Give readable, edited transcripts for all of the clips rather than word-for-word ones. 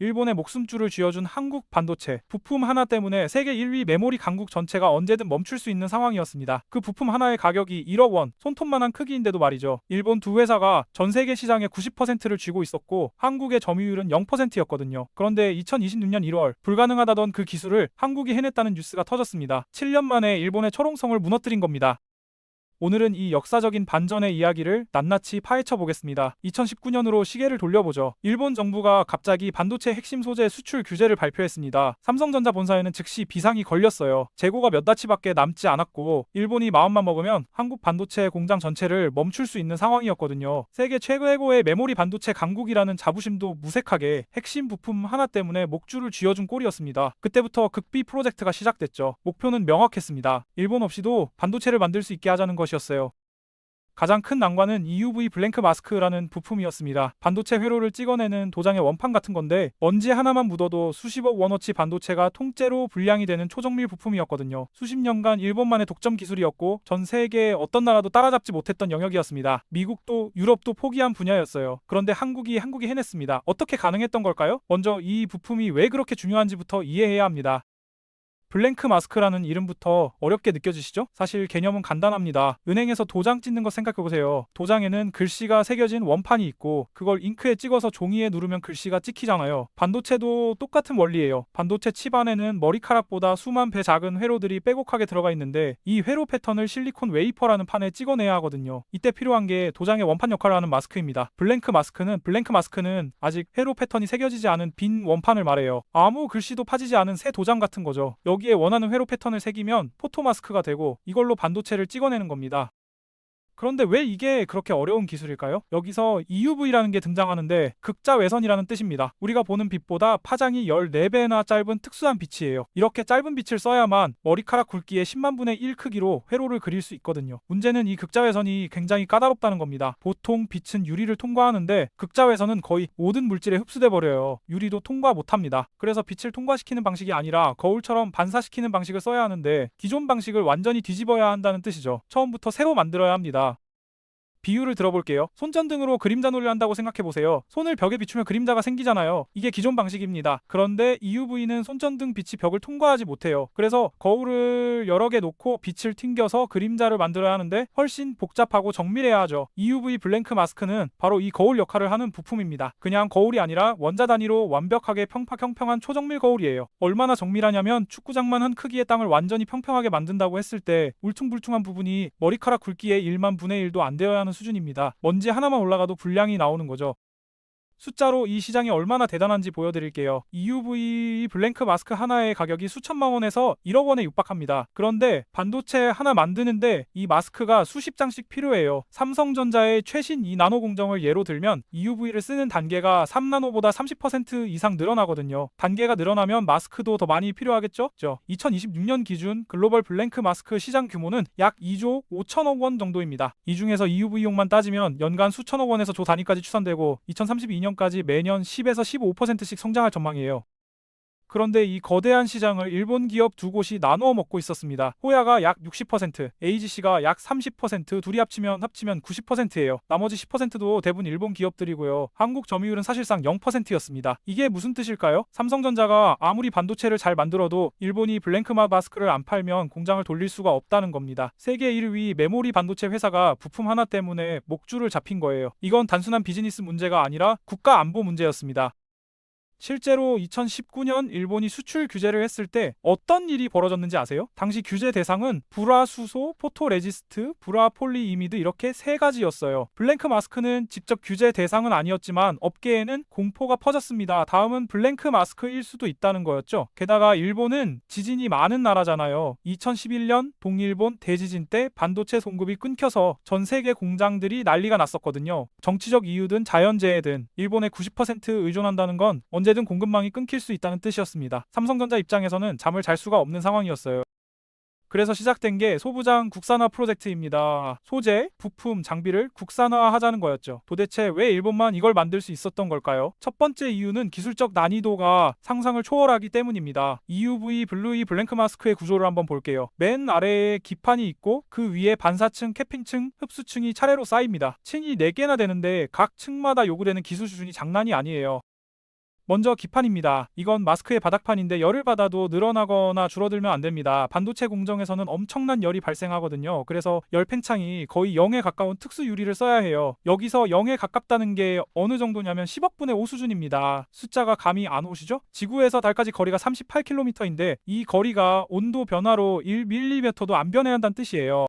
일본의 목숨줄을 쥐어준 한국 반도체 부품 하나 때문에 세계 1위 메모리 강국 전체가 언제든 멈출 수 있는 상황이었습니다. 그 부품 하나의 가격이 1억 원, 손톱만한 크기인데도 말이죠. 일본 두 회사가 전 세계 시장의 90%를 쥐고 있었고 한국의 점유율은 0%였거든요. 그런데 2026년 1월 불가능하다던 그 기술을 한국이 해냈다는 뉴스가 터졌습니다. 7년 만에 일본의 철옹성을 무너뜨린 겁니다. 오늘은 이 역사적인 반전의 이야기를 낱낱이 파헤쳐 보겠습니다. 2019년으로 시계를 돌려보죠. 일본 정부가 갑자기 반도체 핵심 소재 수출 규제를 발표했습니다. 삼성전자 본사에는 즉시 비상이 걸렸어요. 재고가 몇 다치밖에 남지 않았고 일본이 마음만 먹으면 한국 반도체 공장 전체를 멈출 수 있는 상황이었거든요. 세계 최고의 메모리 반도체 강국이라는 자부심도 무색하게 핵심 부품 하나 때문에 목줄을 쥐어준 꼴이었습니다. 그때부터 극비 프로젝트가 시작됐죠. 목표는 명확했습니다. 일본 없이도 반도체를 만들 수 있게 하자는 것이었어요. 가장 큰 난관은 EUV 블랭크 마스크라는 부품이었습니다. 반도체 회로를 찍어내는 도장의 원판 같은 건데 먼지 하나만 묻어도 수십억 원어치 반도체가 통째로 불량이 되는 초정밀 부품이었거든요. 수십 년간 일본만의 독점 기술이었고 전 세계 어떤 나라도 따라잡지 못했던 영역이었습니다. 미국도 유럽도 포기한 분야였어요. 그런데 한국이 해냈습니다. 어떻게 가능했던 걸까요? 먼저 이 부품이 왜 그렇게 중요한지부터 이해해야 합니다. 블랭크 마스크라는 이름부터 어렵게 느껴지시죠? 사실 개념은 간단합니다. 은행에서 도장 찍는 거 생각해보세요. 도장에는 글씨가 새겨진 원판이 있고 그걸 잉크에 찍어서 종이에 누르면 글씨가 찍히잖아요. 반도체도 똑같은 원리예요. 반도체 칩 안에는 머리카락보다 수만 배 작은 회로들이 빼곡하게 들어가 있는데 이 회로 패턴을 실리콘 웨이퍼라는 판에 찍어내야 하거든요. 이때 필요한 게 도장의 원판 역할을 하는 마스크입니다. 블랭크 마스크는 아직 회로 패턴이 새겨지지 않은 빈 원판을 말해요. 아무 글씨도 파지지 않은 새 도장 같은 거죠. 여기에 원하는 회로 패턴을 새기면 포토 마스크가 되고 이걸로 반도체를 찍어내는 겁니다. 그런데 왜 이게 그렇게 어려운 기술일까요? 여기서 EUV라는 게 등장하는데 극자외선이라는 뜻입니다. 우리가 보는 빛보다 파장이 14배나 짧은 특수한 빛이에요. 이렇게 짧은 빛을 써야만 머리카락 굵기의 10만 분의 1 크기로 회로를 그릴 수 있거든요. 문제는 이 극자외선이 굉장히 까다롭다는 겁니다. 보통 빛은 유리를 통과하는데 극자외선은 거의 모든 물질에 흡수돼 버려요. 유리도 통과 못합니다. 그래서 빛을 통과시키는 방식이 아니라 거울처럼 반사시키는 방식을 써야 하는데 기존 방식을 완전히 뒤집어야 한다는 뜻이죠. 처음부터 새로 만들어야 합니다. 비유를 들어볼게요. 손전등으로 그림자 놀이를 한다고 생각해보세요. 손을 벽에 비추면 그림자가 생기잖아요. 이게 기존 방식입니다. 그런데 EUV는 손전등 빛이 벽을 통과하지 못해요. 그래서 거울을 여러 개 놓고 빛을 튕겨서 그림자를 만들어야 하는데 훨씬 복잡하고 정밀해야 하죠. EUV 블랭크 마스크는 바로 이 거울 역할을 하는 부품입니다. 그냥 거울이 아니라 원자 단위로 완벽하게 평평한 초정밀 거울이에요. 얼마나 정밀하냐면 축구장만 한 크기의 땅을 완전히 평평하게 만든다고 했을 때 울퉁불퉁한 부분이 머리카락 굵기의 1만 분의 1도 안 되어야 하는 수준입니다. 먼지 하나만 올라가도 불량이 나오는 거죠. 숫자로 이 시장이 얼마나 대단한지 보여드릴게요. EUV 블랭크 마스크 하나의 가격이 수천만 원에서 1억 원에 육박합니다. 그런데 반도체 하나 만드는데 이 마스크가 수십 장씩 필요해요. 삼성전자의 최신 2나노 공정을 예로 들면 EUV를 쓰는 단계가 3나노보다 30% 이상 늘어나거든요. 단계가 늘어나면 마스크도 더 많이 필요하겠죠? 2026년 기준 글로벌 블랭크 마스크 시장 규모는 약 2조 5천억 원 정도입니다. 이 중에서 EUV용만 따지면 연간 수천억 원에서 조 단위까지 추산되고 2032년까지 매년 10에서 15%씩 성장할 전망이에요. 그런데 이 거대한 시장을 일본 기업 두 곳이 나누어 먹고 있었습니다. 호야가 약 60%, AGC가 약 30%, 둘이 합치면 90%예요. 나머지 10%도 대부분 일본 기업들이고요. 한국 점유율은 사실상 0%였습니다. 이게 무슨 뜻일까요? 삼성전자가 아무리 반도체를 잘 만들어도 일본이 블랭크 마스크를 안 팔면 공장을 돌릴 수가 없다는 겁니다. 세계 1위 메모리 반도체 회사가 부품 하나 때문에 목줄을 잡힌 거예요. 이건 단순한 비즈니스 문제가 아니라 국가 안보 문제였습니다. 실제로 2019년 일본이 수출 규제를 했을 때 어떤 일이 벌어졌는지 아세요? 당시 규제 대상은 불화수소, 포토레지스트, 불화폴리이미드 이렇게 세 가지였어요. 블랭크 마스크는 직접 규제 대상은 아니었지만 업계에는 공포가 퍼졌습니다. 다음은 블랭크 마스크일 수도 있다는 거였죠. 게다가 일본은 지진이 많은 나라잖아요. 2011년 동일본 대지진 때 반도체 공급이 끊겨서 전 세계 공장들이 난리가 났었거든요. 정치적 이유든 자연재해든 일본에 90% 의존한다는 건 언제든 공급망이 끊길 수 있다는 뜻이었습니다. 삼성전자 입장에서는 잠을 잘 수가 없는 상황이었어요. 그래서 시작된 게 소부장 국산화 프로젝트입니다. 소재, 부품, 장비를 국산화하자는 거였죠. 도대체 왜 일본만 이걸 만들 수 있었던 걸까요? 첫 번째 이유는 기술적 난이도가 상상을 초월하기 때문입니다. EUV 블랭크 마스크의 구조를 한번 볼게요. 맨 아래에 기판이 있고 그 위에 반사층, 캐핑층, 흡수층이 차례로 쌓입니다. 층이 4개나 되는데 각 층마다 요구되는 기술 수준이 장난이 아니에요. 먼저 기판입니다. 이건 마스크의 바닥판인데 열을 받아도 늘어나거나 줄어들면 안 됩니다. 반도체 공정에서는 엄청난 열이 발생하거든요. 그래서 열 팽창이 거의 0에 가까운 특수 유리를 써야 해요. 여기서 0에 가깝다는 게 어느 정도냐면 10억 분의 5 수준입니다. 숫자가 감이 안 오시죠? 지구에서 달까지 거리가 38km인데 이 거리가 온도 변화로 1mm도 안 변해야 한다는 뜻이에요.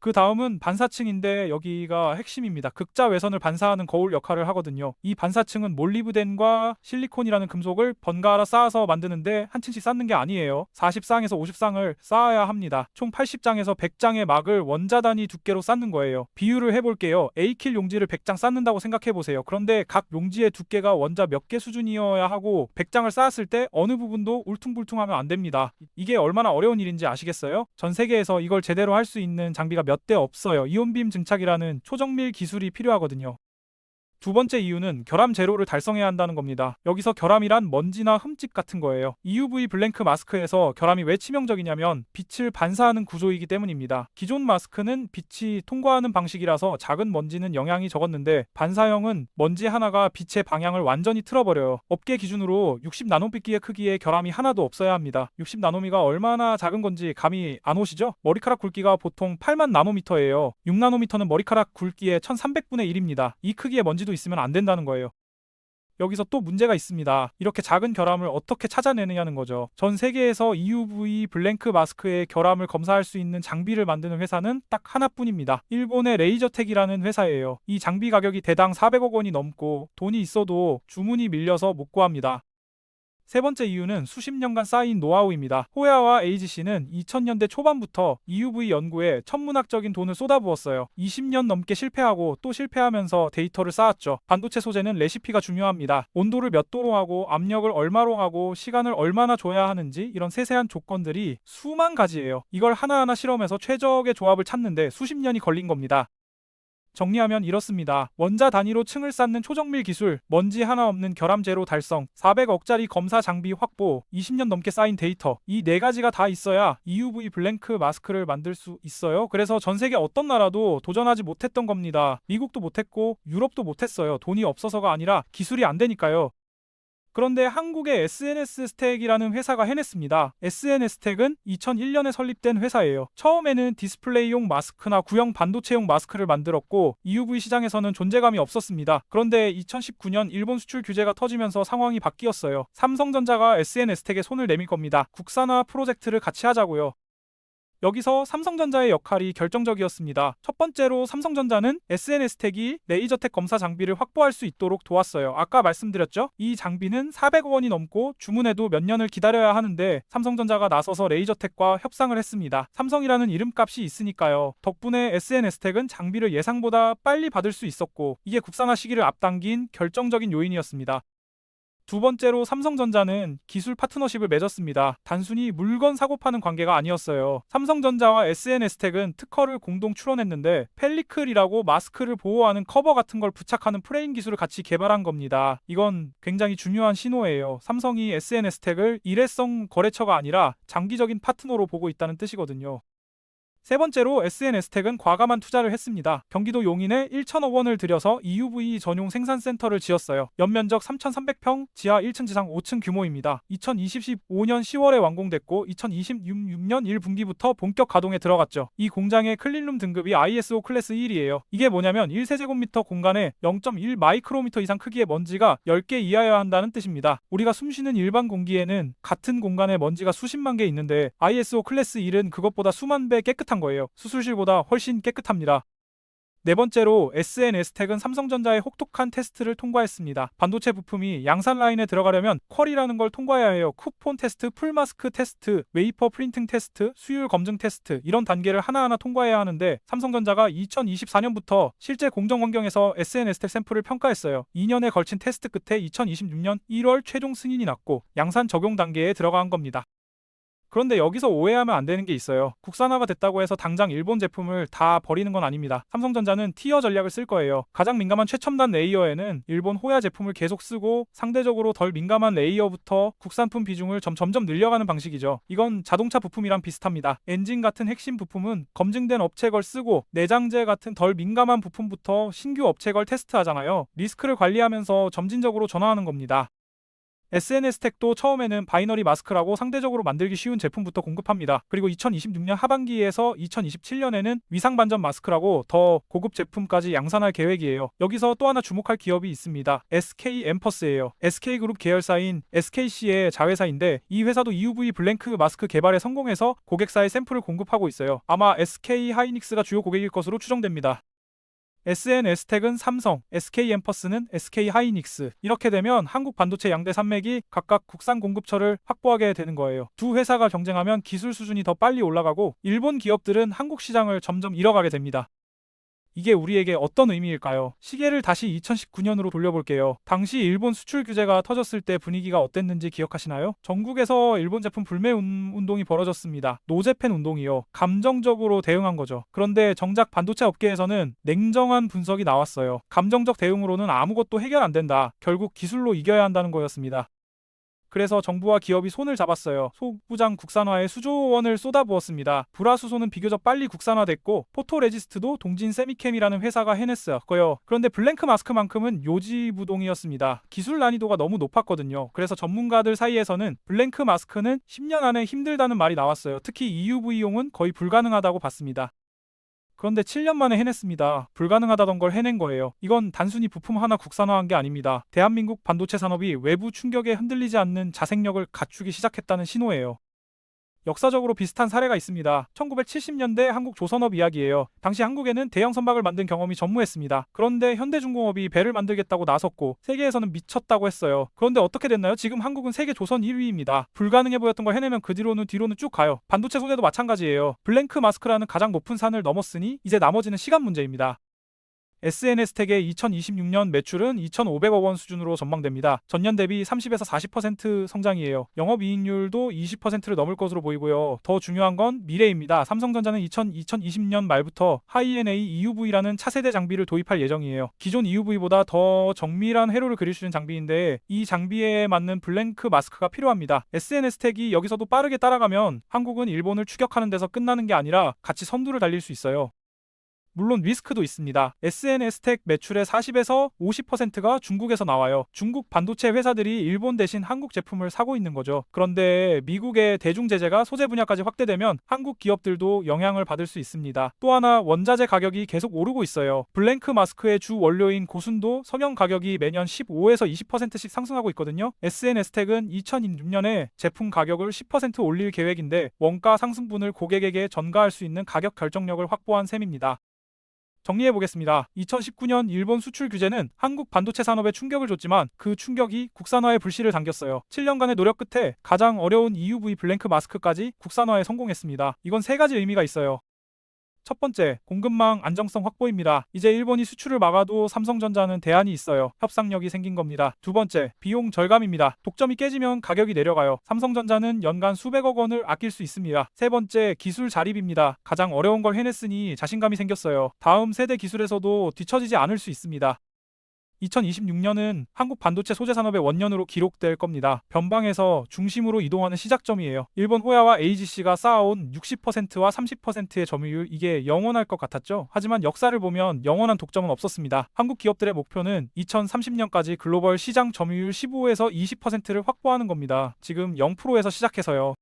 그 다음은 반사층인데 여기가 핵심입니다. 극자 외선을 반사하는 거울 역할을 하거든요. 이 반사층은 몰리브덴과 실리콘이라는 금속을 번갈아 쌓아서 만드는데 한 층씩 쌓는 게 아니에요. 40쌍에서 50쌍을 쌓아야 합니다. 총 80장에서 100장의 막을 원자 단위 두께로 쌓는 거예요. 비유를 해볼게요. A킬 용지를 100장 쌓는다고 생각해보세요. 그런데 각 용지의 두께가 원자 몇 개 수준이어야 하고 100장을 쌓았을 때 어느 부분도 울퉁불퉁하면 안 됩니다. 이게 얼마나 어려운 일인지 아시겠어요? 전 세계에서 이걸 제대로 할 수 있는 장비가 몇 대 없어요. 이온빔 증착이라는 초정밀 기술이 필요하거든요. 두 번째 이유는 결함 제로를 달성해야 한다는 겁니다. 여기서 결함이란 먼지나 흠집 같은 거예요. EUV 블랭크 마스크에서 결함이 왜 치명적이냐면 빛을 반사하는 구조이기 때문입니다. 기존 마스크는 빛이 통과하는 방식이라서 작은 먼지는 영향이 적었는데 반사형은 먼지 하나가 빛의 방향을 완전히 틀어버려요. 업계 기준으로 60나노미터의 크기의 결함이 하나도 없어야 합니다. 60나노미가 얼마나 작은 건지 감이 안 오시죠? 머리카락 굵기가 보통 8만 나노미터예요. 6나노미터는 머리카락 굵기의 1300분의 1입니다. 이 크기의 먼지도 있으면 안 된다는 거예요. 여기서 또 문제가 있습니다. 이렇게 작은 결함을 어떻게 찾아내느냐는 거죠. 전 세계에서 EUV 블랭크 마스크의 결함을 검사할 수 있는 장비를 만드는 회사는 딱 하나뿐입니다. 일본의 레이저텍이라는 회사예요. 이 장비 가격이 대당 400억 원이 넘고 돈이 있어도 주문이 밀려서 못 구합니다. 세 번째 이유는 수십 년간 쌓인 노하우입니다. 호야와 AGC는 2000년대 초반부터 EUV 연구에 천문학적인 돈을 쏟아부었어요. 20년 넘게 실패하고 또 실패하면서 데이터를 쌓았죠. 반도체 소재는 레시피가 중요합니다. 온도를 몇 도로 하고 압력을 얼마로 하고 시간을 얼마나 줘야 하는지 이런 세세한 조건들이 수만 가지예요. 이걸 하나하나 실험해서 최적의 조합을 찾는데 수십 년이 걸린 겁니다. 정리하면 이렇습니다. 원자 단위로 층을 쌓는 초정밀 기술, 먼지 하나 없는 결함 제로 달성, 400억짜리 검사 장비 확보, 20년 넘게 쌓인 데이터, 이 네 가지가 다 있어야 EUV 블랭크 마스크를 만들 수 있어요. 그래서 전 세계 어떤 나라도 도전하지 못했던 겁니다. 미국도 못했고 유럽도 못했어요. 돈이 없어서가 아니라 기술이 안 되니까요. 그런데 한국의 SNS텍이라는 회사가 해냈습니다. SNS텍은 2001년에 설립된 회사예요. 처음에는 디스플레이용 마스크나 구형 반도체용 마스크를 만들었고 EUV 시장에서는 존재감이 없었습니다. 그런데 2019년 일본 수출 규제가 터지면서 상황이 바뀌었어요. 삼성전자가 SNS텍에 손을 내밀 겁니다. 국산화 프로젝트를 같이 하자고요. 여기서 삼성전자의 역할이 결정적이었습니다. 첫 번째로 삼성전자는 SNS텍이 레이저텍 검사 장비를 확보할 수 있도록 도왔어요. 아까 말씀드렸죠? 이 장비는 400억 원이 넘고 주문해도 몇 년을 기다려야 하는데 삼성전자가 나서서 레이저텍과 협상을 했습니다. 삼성이라는 이름값이 있으니까요. 덕분에 SNS텍은 장비를 예상보다 빨리 받을 수 있었고 이게 국산화 시기를 앞당긴 결정적인 요인이었습니다. 두 번째로 삼성전자는 기술 파트너십을 맺었습니다. 단순히 물건 사고 파는 관계가 아니었어요. 삼성전자와 SNS텍은 특허를 공동 출원했는데 펠리클이라고 마스크를 보호하는 커버 같은 걸 부착하는 프레임 기술을 같이 개발한 겁니다. 이건 굉장히 중요한 신호예요. 삼성이 SNS텍을 일회성 거래처가 아니라 장기적인 파트너로 보고 있다는 뜻이거든요. 세 번째로 SNS텍은 과감한 투자를 했습니다. 경기도 용인에 1천억 원을 들여서 EUV 전용 생산센터를 지었어요. 연면적 3,300평, 지하 1층 지상 5층 규모입니다. 2025년 10월에 완공됐고 2026년 1분기부터 본격 가동에 들어갔죠. 이 공장의 클린룸 등급이 ISO 클래스 1이에요. 이게 뭐냐면 1세제곱미터 공간에 0.1 마이크로미터 이상 크기의 먼지가 10개 이하여야 한다는 뜻입니다. 우리가 숨쉬는 일반 공기에는 같은 공간에 먼지가 수십만 개 있는데 ISO 클래스 1은 그것보다 수만 배 깨끗한 거예요. 수술실보다 훨씬 깨끗합니다. 네 번째로 SNS텍은 삼성전자의 혹독한 테스트를 통과했습니다. 반도체 부품이 양산 라인에 들어가려면 퀄이라는 걸 통과해야 해요. 쿠폰 테스트, 풀마스크 테스트, 웨이퍼 프린팅 테스트, 수율 검증 테스트 이런 단계를 하나하나 통과해야 하는데 삼성전자가 2024년부터 실제 공정 환경에서 SNS텍 샘플을 평가했어요. 2년에 걸친 테스트 끝에 2026년 1월 최종 승인이 났고 양산 적용 단계에 들어간 겁니다. 그런데 여기서 오해하면 안 되는 게 있어요. 국산화가 됐다고 해서 당장 일본 제품을 다 버리는 건 아닙니다. 삼성전자는 티어 전략을 쓸 거예요. 가장 민감한 최첨단 레이어에는 일본 호야 제품을 계속 쓰고 상대적으로 덜 민감한 레이어부터 국산품 비중을 점점 늘려가는 방식이죠. 이건 자동차 부품이랑 비슷합니다. 엔진 같은 핵심 부품은 검증된 업체 걸 쓰고 내장재 같은 덜 민감한 부품부터 신규 업체 걸 테스트하잖아요. 리스크를 관리하면서 점진적으로 전환하는 겁니다. SNS텍도 처음에는 바이너리 마스크라고 상대적으로 만들기 쉬운 제품부터 공급합니다. 그리고 2026년 하반기에서 2027년에는 위상 반전 마스크라고 더 고급 제품까지 양산할 계획이에요. 여기서 또 하나 주목할 기업이 있습니다. SK 엠퍼스예요. SK그룹 계열사인 SKC의 자회사인데 이 회사도 EUV 블랭크 마스크 개발에 성공해서 고객사에 샘플을 공급하고 있어요. 아마 SK 하이닉스가 주요 고객일 것으로 추정됩니다. SNS텍은 삼성, SK 엠퍼스는 SK 하이닉스. 이렇게 되면 한국 반도체 양대 산맥이 각각 국산 공급처를 확보하게 되는 거예요. 두 회사가 경쟁하면 기술 수준이 더 빨리 올라가고 일본 기업들은 한국 시장을 점점 잃어가게 됩니다. 이게 우리에게 어떤 의미일까요? 시계를 다시 2019년으로 돌려볼게요. 당시 일본 수출 규제가 터졌을 때 분위기가 어땠는지 기억하시나요? 전국에서 일본 제품 불매 운동이 벌어졌습니다. 노제팬 운동이요. 감정적으로 대응한 거죠. 그런데 정작 반도체 업계에서는 냉정한 분석이 나왔어요. 감정적 대응으로는 아무것도 해결 안 된다. 결국 기술로 이겨야 한다는 거였습니다. 그래서 정부와 기업이 손을 잡았어요. 소부장 국산화에 수조 원을 쏟아부었습니다. 불화수소는 비교적 빨리 국산화됐고 포토레지스트도 동진 세미캠이라는 회사가 해냈어요. 그런데 블랭크 마스크만큼은 요지부동이었습니다. 기술 난이도가 너무 높았거든요. 그래서 전문가들 사이에서는 블랭크 마스크는 10년 안에 힘들다는 말이 나왔어요. 특히 EUV용은 거의 불가능하다고 봤습니다. 그런데 7년 만에 해냈습니다. 불가능하다던 걸 해낸 거예요. 이건 단순히 부품 하나 국산화한 게 아닙니다. 대한민국 반도체 산업이 외부 충격에 흔들리지 않는 자생력을 갖추기 시작했다는 신호예요. 역사적으로 비슷한 사례가 있습니다. 1970년대 한국 조선업 이야기예요. 당시 한국에는 대형 선박을 만든 경험이 전무했습니다. 그런데 현대중공업이 배를 만들겠다고 나섰고 세계에서는 미쳤다고 했어요. 그런데 어떻게 됐나요? 지금 한국은 세계 조선 1위입니다. 불가능해 보였던 걸 해내면 그 뒤로는 쭉 가요. 반도체 소재도 마찬가지예요. 블랭크 마스크라는 가장 높은 산을 넘었으니 이제 나머지는 시간 문제입니다. SNS텍의 2026년 매출은 2,500억 원 수준으로 전망됩니다. 전년 대비 30에서 40% 성장이에요. 영업이익률도 20%를 넘을 것으로 보이고요. 더 중요한 건 미래입니다. 삼성전자는 2020년 말부터 하이-NA EUV라는 차세대 장비를 도입할 예정이에요. 기존 EUV보다 더 정밀한 회로를 그릴 수 있는 장비인데 이 장비에 맞는 블랭크 마스크가 필요합니다. SNS텍이 여기서도 빠르게 따라가면 한국은 일본을 추격하는 데서 끝나는 게 아니라 같이 선두를 달릴 수 있어요. 물론 리스크도 있습니다. SNS텍 매출의 40에서 50%가 중국에서 나와요. 중국 반도체 회사들이 일본 대신 한국 제품을 사고 있는 거죠. 그런데 미국의 대중 제재가 소재 분야까지 확대되면 한국 기업들도 영향을 받을 수 있습니다. 또 하나 원자재 가격이 계속 오르고 있어요. 블랭크 마스크의 주 원료인 고순도 석영 가격이 매년 15에서 20%씩 상승하고 있거든요. SNS텍은 2026년에 제품 가격을 10% 올릴 계획인데 원가 상승분을 고객에게 전가할 수 있는 가격 결정력을 확보한 셈입니다. 정리해보겠습니다. 2019년 일본 수출 규제는 한국 반도체 산업에 충격을 줬지만 그 충격이 국산화에 불씨를 당겼어요. 7년간의 노력 끝에 가장 어려운 EUV 블랭크 마스크까지 국산화에 성공했습니다. 이건 세 가지 의미가 있어요. 첫 번째, 공급망 안정성 확보입니다. 이제 일본이 수출을 막아도 삼성전자는 대안이 있어요. 협상력이 생긴 겁니다. 두 번째, 비용 절감입니다. 독점이 깨지면 가격이 내려가요. 삼성전자는 연간 수백억 원을 아낄 수 있습니다. 세 번째, 기술 자립입니다. 가장 어려운 걸 해냈으니 자신감이 생겼어요. 다음 세대 기술에서도 뒤처지지 않을 수 있습니다. 2026년은 한국 반도체 소재 산업의 원년으로 기록될 겁니다. 변방에서 중심으로 이동하는 시작점이에요. 일본 호야와 AGC가 쌓아온 60%와 30%의 점유율, 이게 영원할 것 같았죠. 하지만 역사를 보면 영원한 독점은 없었습니다. 한국 기업들의 목표는 2030년까지 글로벌 시장 점유율 15에서 20%를 확보하는 겁니다. 지금 0%에서 시작해서요.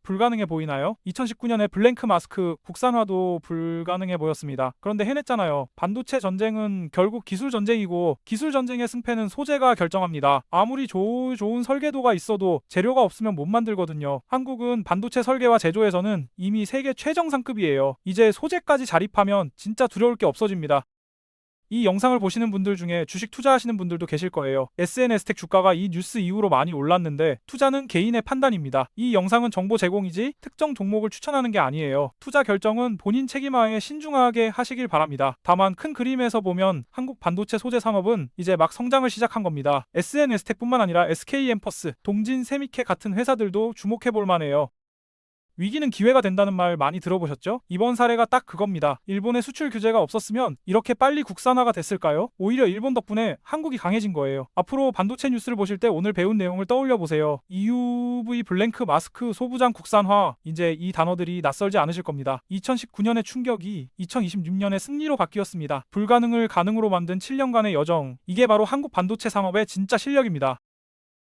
불가능해 보이나요? 2019년에 블랭크 마스크 국산화도 불가능해 보였습니다. 그런데 해냈잖아요. 반도체 전쟁은 결국 기술 전쟁이고 기술 전쟁의 승패는 소재가 결정합니다. 아무리 좋은 설계도가 있어도 재료가 없으면 못 만들거든요. 한국은 반도체 설계와 제조에서는 이미 세계 최정상급이에요. 이제 소재까지 자립하면 진짜 두려울 게 없어집니다. 이 영상을 보시는 분들 중에 주식 투자하시는 분들도 계실 거예요. SNS텍 주가가 이 뉴스 이후로 많이 올랐는데 투자는 개인의 판단입니다. 이 영상은 정보 제공이지 특정 종목을 추천하는 게 아니에요. 투자 결정은 본인 책임하에 신중하게 하시길 바랍니다. 다만 큰 그림에서 보면 한국 반도체 소재 산업은 이제 막 성장을 시작한 겁니다. SNS텍뿐만 아니라 SK 엠퍼스, 동진 세미케 같은 회사들도 주목해 볼 만해요. 위기는 기회가 된다는 말 많이 들어보셨죠? 이번 사례가 딱 그겁니다. 일본의 수출 규제가 없었으면 이렇게 빨리 국산화가 됐을까요? 오히려 일본 덕분에 한국이 강해진 거예요. 앞으로 반도체 뉴스를 보실 때 오늘 배운 내용을 떠올려 보세요. EUV 블랭크 마스크 소부장 국산화, 이제 이 단어들이 낯설지 않으실 겁니다. 2019년의 충격이 2026년의 승리로 바뀌었습니다. 불가능을 가능으로 만든 7년간의 여정, 이게 바로 한국 반도체 산업의 진짜 실력입니다.